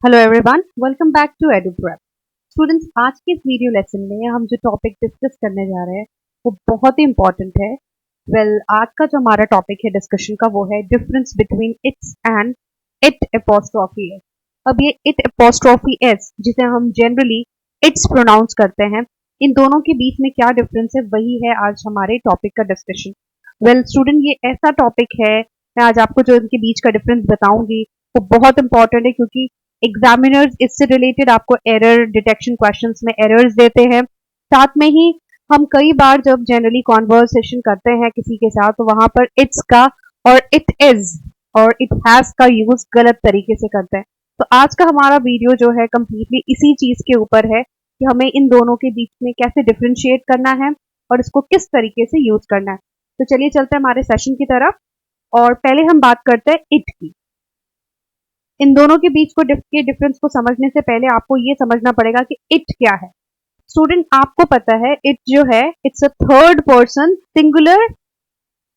Hello everyone, welcome back to Eduprep. Students, आज के इस वीडियो लेसन में हम जो टॉपिक डिस्कस करने जा रहे हैं वो बहुत ही इंपॉर्टेंट है। आज का जो हमारा टॉपिक है डिस्कशन का वो है difference between its and it apostrophe S. अब ये इट एपोस्ट्रॉफी एस जिसे हम जनरली इट्स प्रोनाउंस करते हैं, इन दोनों के बीच में क्या डिफरेंस है वही है आज हमारे टॉपिक का डिस्कशन। स्टूडेंट, ये ऐसा टॉपिक है, मैं आज आपको जो इनके बीच का डिफरेंस बताऊंगी वो बहुत इंपॉर्टेंट है, क्योंकि एग्जामिनर्स इससे रिलेटेड आपको एरर डिटेक्शन क्वेश्चंस में एरर्स देते हैं। साथ में ही हम कई बार जब जनरली कॉन्वर्सेशन करते हैं किसी के साथ तो वहां पर इट्स का और इट इज और इट हैज का यूज गलत तरीके से करते हैं। तो आज का हमारा वीडियो जो है कंप्लीटली इसी चीज के ऊपर है कि हमें इन दोनों के बीच में कैसे डिफ्रेंशिएट करना है और इसको किस तरीके से यूज करना है। तो चलिए चलते हैं हमारे सेशन की तरफ, और पहले हम बात करते हैं इट की। इन दोनों के बीच के डिफरेंस को समझने से पहले आपको ये समझना पड़ेगा कि इट क्या है। स्टूडेंट, आपको पता है इट जो है it's a third person singular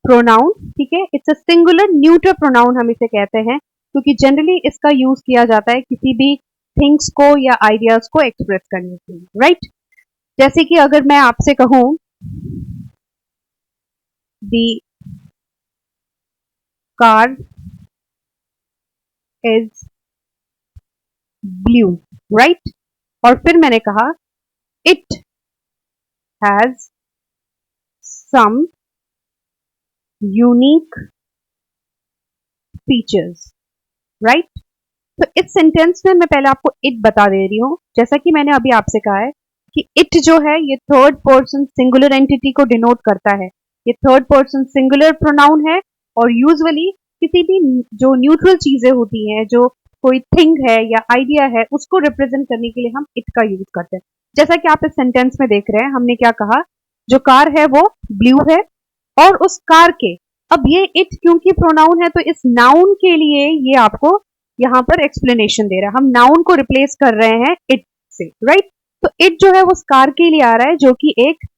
pronoun, ठीक है। It's a singular neutral pronoun हम इसे कहते हैं, क्योंकि जनरली इसका यूज किया जाता है किसी भी थिंग्स को या आइडियाज को एक्सप्रेस करने के लिए, राइट। जैसे कि अगर मैं आपसे कहूं the car is blue, right, और फिर मैंने कहा it has some unique features, right. तो इस सेंटेंस में मैं पहले आपको इट बता दे रही हूं, जैसा कि मैंने अभी आपसे कहा है कि इट जो है ये थर्ड पर्सन सिंगुलर एंटिटी को डिनोट करता है। ये थर्ड पर्सन सिंगुलर प्रोनाउन है और यूजुअली किसी भी जो न्यूट्रल चीजें होती हैं, जो कोई थिंग है या आइडिया है, उसको रिप्रेजेंट करने के लिए हम इट का यूज करते हैं। जैसा कि आप इस सेंटेंस में देख रहे हैं, हमने क्या कहा, जो कार है वो ब्लू है और उस कार के, अब ये इट क्योंकि प्रोनाउन है तो इस नाउन के लिए ये आपको यहाँ पर एक्सप्लेनेशन दे रहा है। हम नाउन को रिप्लेस कर रहे हैं इट से, राइट। तो इट जो है वो कार के लिए आ रहा है जो कि एक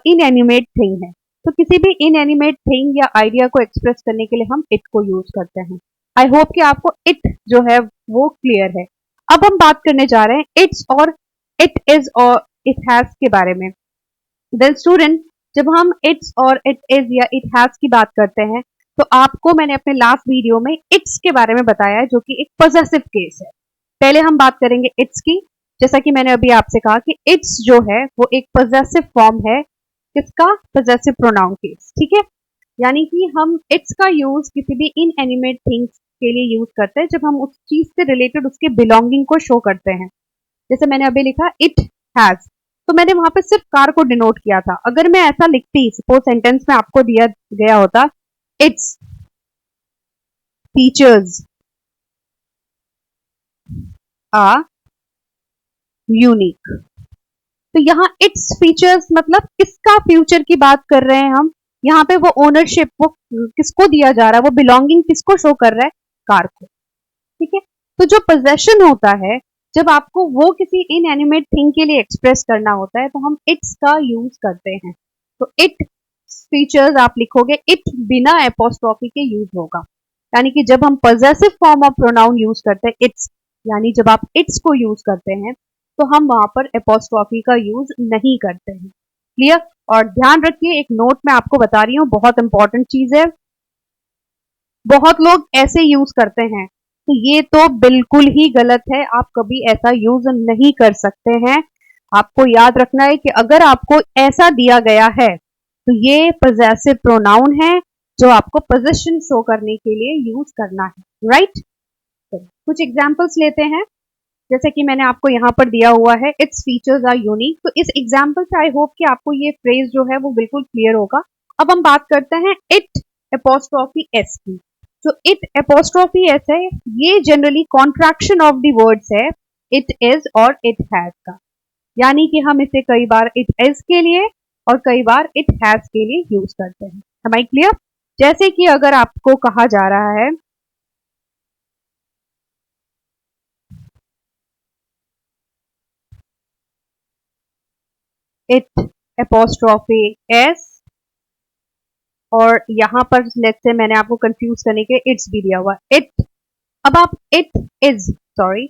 इनएनिमेट थिंग है। तो किसी भी इनएनिमेट थिंग या आइडिया को एक्सप्रेस करने के लिए हम इट को यूज करते हैं। आई होप कि आपको इट जो है वो क्लियर है। अब हम बात करने जा रहे हैं इट्स और इट इज और इट हैज के बारे में। वेल स्टूडेंट, जब हम इट्स और इट इज या इट हैज की बात करते हैं तो आपको मैंने अपने लास्ट वीडियो में इट्स के बारे में बताया है, जो कि एक पॉसेसिव केस है। पहले हम बात करेंगे इट्स की। जैसा कि मैंने अभी आपसे कहा कि इट्स जो है वो एक पॉसेसिव फॉर्म है, किसका, पॉसेसिव प्रोनाउन केस, ठीक है। यानी कि हम इट्स का यूज किसी भी इनएनिमेट थिंग्स के लिए यूज करते हैं जब हम उस चीज से रिलेटेड उसके बिलोंगिंग को शो करते हैं। जैसे मैंने अभी लिखा इट हैज, तो मैंने वहां पे सिर्फ कार को डिनोट किया था। अगर मैं ऐसा लिखती, सपोज सेंटेंस में आपको दिया गया होता इट्स फीचर्स आर यूनिक, तो यहाँ इट्स फीचर्स मतलब किसका फ्यूचर की बात कर रहे हैं हम। यहाँ पे वो ओनरशिप वो किसको दिया जा रहा है, वो बिलोंगिंग किसको शो कर रहा है, कार को, ठीक है। तो जो पोजेशन होता है, जब आपको वो किसी इनएनिमेट थिंग के लिए एक्सप्रेस करना होता है तो हम इट्स का यूज करते हैं। तो इट फीचर्स आप लिखोगे, इट बिना एपोस्ट्रोफी के यूज होगा। यानी कि जब हम possessive form of pronoun use करते हैं इट्स, यानी जब आप इट्स को यूज करते हैं तो हम वहां पर एपोस्ट्रोफी का यूज नहीं करते हैं। क्लियर। और ध्यान रखिए, एक नोट मैं आपको बता रही हूँ, बहुत इंपॉर्टेंट चीज है। बहुत लोग ऐसे यूज करते हैं, तो ये तो बिल्कुल ही गलत है। आप कभी ऐसा यूज नहीं कर सकते हैं। आपको याद रखना है कि अगर आपको ऐसा दिया गया है तो ये पॉसेसिव प्रोनाउन है जो आपको पोजीशन शो करने के लिए यूज करना है, राइट। कुछ एग्जांपल्स लेते हैं। जैसे कि मैंने आपको यहाँ पर दिया हुआ है इट्स फीचर्स आर यूनिक, तो इस एग्जांपल से आई होप कि आपको ये फ्रेज जो है वो बिल्कुल क्लियर होगा। अब हम बात करते हैं इट एपोस्ट्रोफी एस की। जो इट एपोस्ट्रोफी एस है ये generally contraction of the words है इट इज और इट हैज का। यानी कि हम इसे कई बार इट इज के लिए और कई बार इट हैज के लिए यूज करते हैं। Am I clear. जैसे कि अगर आपको कहा जा रहा है इट एपोस्ट्रोफी एस, और यहां पर लेट्स से मैंने आपको कंफ्यूज करने के इट्स भी दिया हुआ इट। अब आप it is, sorry,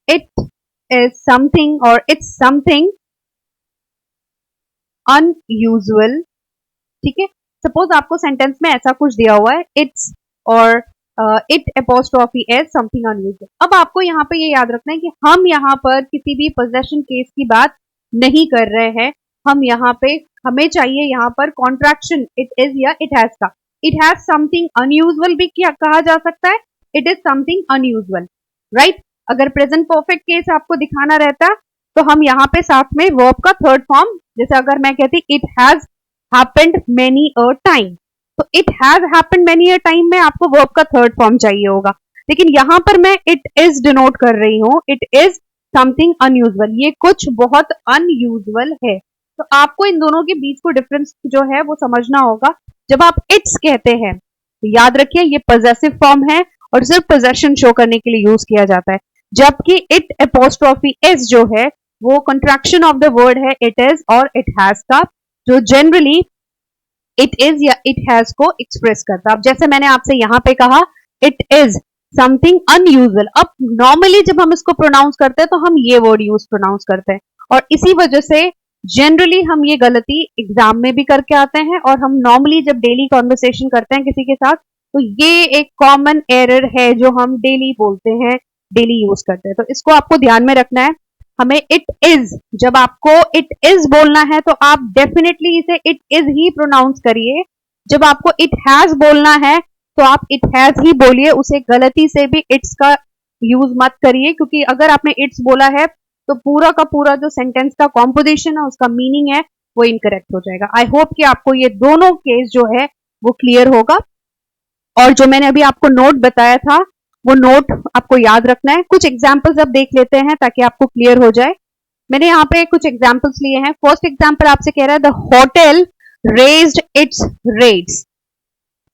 it is something और इट्स समथिंग अनयूजुअल, ठीक है। सपोज आपको सेंटेंस में ऐसा कुछ दिया हुआ है, इट्स और it apostrophe as something unusual. अब आपको यहाँ पे ये याद रखना है कि हम यहाँ पर किसी भी पोजेशन केस की बात नहीं कर रहे हैं। हम यहाँ पे हमें चाहिए यहाँ पर कॉन्ट्रैक्शन इट इज या इट हैज का। इट हैज समथिंग अनयूजुअल भी क्या कहा जा सकता है, it is something unusual, right. अगर प्रेजेंट परफेक्ट केस आपको दिखाना रहता तो हम यहाँ पे साथ में वर्ब का थर्ड फॉर्म, जैसे अगर मैं कहती it has happened many a time, तो it has happened many a time में आपको वर्ब का थर्ड फॉर्म चाहिए होगा। लेकिन यहां पर मैं इट इज डिनोट कर रही हूं, इट इज समथिंग अनयूजुअल, ये कुछ बहुत अनयूजुअल है। तो आपको इन दोनों के बीच को डिफरेंस जो है वो समझना होगा। जब आप इट्स कहते हैं तो याद रखिए ये पॉजेसिव फॉर्म है और सिर्फ पोजेशन शो करने के लिए यूज किया जाता है, जबकि इट अपोस्ट्रोफी इज जो है वो कंट्रैक्शन ऑफ द वर्ड है इट इज और इट हैज का, जो जनरली इट इज या इट हैज को एक्सप्रेस करता। अब जैसे मैंने आपसे यहां पे कहा इट इज समथिंग अनयूजुअल, अब नॉर्मली जब हम इसको प्रोनाउंस करते हैं तो हम ये वर्ड यूज प्रोनाउंस करते हैं और इसी वजह से जनरली हम ये गलती एग्जाम में भी करके आते हैं और हम नॉर्मली जब डेली कॉन्वर्सेशन करते हैं किसी के साथ तो ये एक कॉमन एरर है जो हम डेली बोलते हैं, डेली यूज करते हैं। तो इसको आपको ध्यान में रखना है। हमें इट इज, जब आपको इट इज बोलना है तो आप डेफिनेटली इसे इट इज ही प्रोनाउंस करिए। जब आपको इट हैज बोलना है तो आप इट हैज ही बोलिए, उसे गलती से भी इट्स का यूज मत करिए, क्योंकि अगर आपने इट्स बोला है तो पूरा का पूरा जो सेंटेंस का कॉम्पोजिशन है, उसका मीनिंग है, वो इनकरेक्ट हो जाएगा। आई होप कि आपको ये दोनों केस जो है वो क्लियर होगा और जो मैंने अभी आपको नोट बताया था वो नोट आपको याद रखना है। कुछ एग्जाम्पल्स अब देख लेते हैं ताकि आपको क्लियर हो जाए। मैंने यहाँ पे कुछ एग्जाम्पल्स लिए हैं। फर्स्ट एग्जाम्पल आपसे कह रहा है the hotel raised it's rates.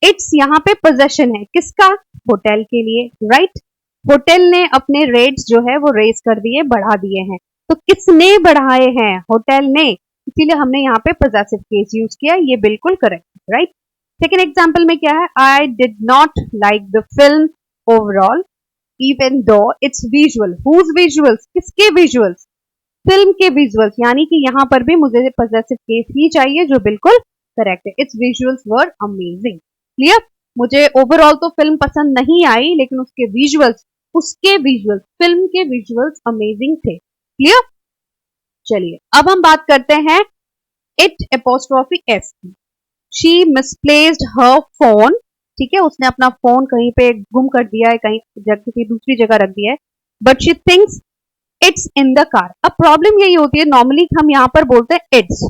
It's यहाँ पे पोजेशन है किसका, होटल के लिए, राइट। होटल ने अपने रेट्स जो है वो रेज कर दिए, बढ़ा दिए हैं। तो किसने बढ़ाए हैं, होटल ने, इसीलिए हमने यहाँ पे पोजेसिव केस यूज किया, ये बिल्कुल करेक्ट, राइट। सेकेंड एग्जाम्पल में क्या है, I did not like the film overall even though it's visual, whose visuals, किसके visuals, फिल्म के visuals, यानी कि यहाँ पर भी मुझे possessive case ही चाहिए जो बिल्कुल करेक्ट है। its visuals were amazing, clear. मुझे ओवरऑल तो फिल्म पसंद नहीं आई लेकिन उसके visuals, फिल्म के visuals अमेजिंग थे, क्लियर। चलिए अब हम बात करते हैं it apostrophe s की। she misplaced her phone, ठीक है, उसने अपना फोन कहीं पे गुम कर दिया है, कहीं किसी दूसरी जगह रख दिया है, but she thinks it's in the car. अब प्रॉब्लम यही होती है, नॉर्मली हम यहाँ पर बोलते हैं इट्स,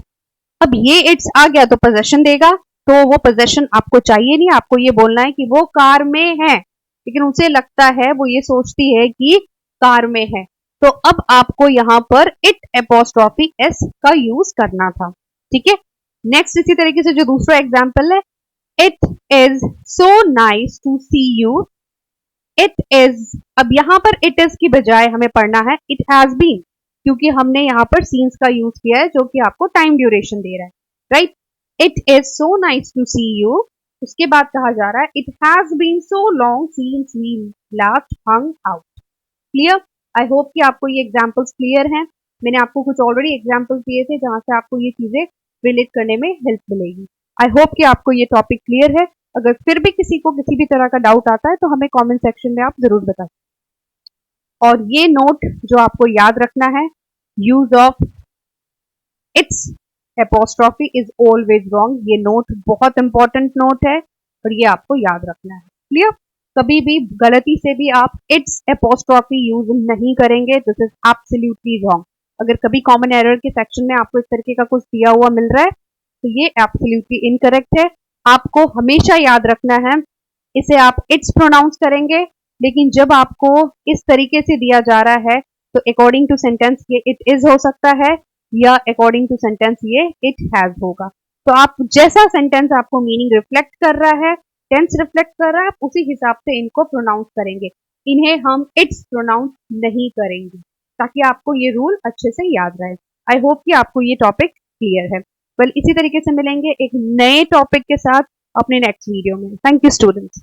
अब ये इट्स आ गया तो पोजेशन देगा, तो वो पोजेशन आपको चाहिए नहीं, आपको ये बोलना है कि वो कार में है, लेकिन उसे लगता है, वो ये सोचती है कि कार में है, तो अब आपको यहाँ पर इट एपोस्ट्रोफी एस का यूज करना था, ठीक है। नेक्स्ट इसी तरीके से जो दूसरा एग्जाम्पल है, It is so nice to see you. It is, अब यहाँ पर it is की बजाय हमें पढ़ना है it has been, क्योंकि हमने यहाँ पर scenes का यूज किया है जो कि आपको टाइम ड्यूरेशन दे रहा है, right. It is so nice to see you, उसके बाद कहा जा रहा है it has been so long since we last hung out, clear. I hope कि आपको ये एग्जाम्पल्स क्लियर हैं। मैंने आपको कुछ ऑलरेडी एग्जाम्पल्स दिए थे जहां से आपको ये चीजें रिलेट करने में हेल्प मिलेगी। आई होप कि आपको ये टॉपिक क्लियर है। अगर फिर भी किसी को किसी भी तरह का डाउट आता है तो हमें कमेंट सेक्शन में आप जरूर बताएं। और ये नोट जो आपको याद रखना है, use of its apostrophe is always wrong, ये नोट बहुत इंपॉर्टेंट नोट है और ये आपको याद रखना है, क्लियर। कभी भी गलती से भी आप इट्स एपोस्ट्रोफी यूज नहीं करेंगे, दिस इज एब्सोल्युटली रॉन्ग। अगर कभी कॉमन एरर के सेक्शन में आपको इस तरीके का कुछ दिया हुआ मिल रहा है तो ये एब्सोल्युटली इनकरेक्ट है। आपको हमेशा याद रखना है, इसे आप इट्स प्रोनाउंस करेंगे, लेकिन जब आपको इस तरीके से दिया जा रहा है तो अकॉर्डिंग टू सेंटेंस ये इट इज हो सकता है या अकॉर्डिंग टू सेंटेंस ये इट हैज होगा। तो आप जैसा सेंटेंस आपको मीनिंग रिफ्लेक्ट कर रहा है, टेंस रिफ्लेक्ट कर रहा है, आप उसी हिसाब से इनको प्रोनाउंस करेंगे। इन्हें हम इट्स प्रोनाउंस नहीं करेंगे, ताकि आपको ये रूल अच्छे से याद रहे। आई होप कि आपको ये टॉपिक क्लियर है। वेल, इसी तरीके से मिलेंगे एक नए टॉपिक के साथ अपने नेक्स्ट वीडियो में। Thank you students.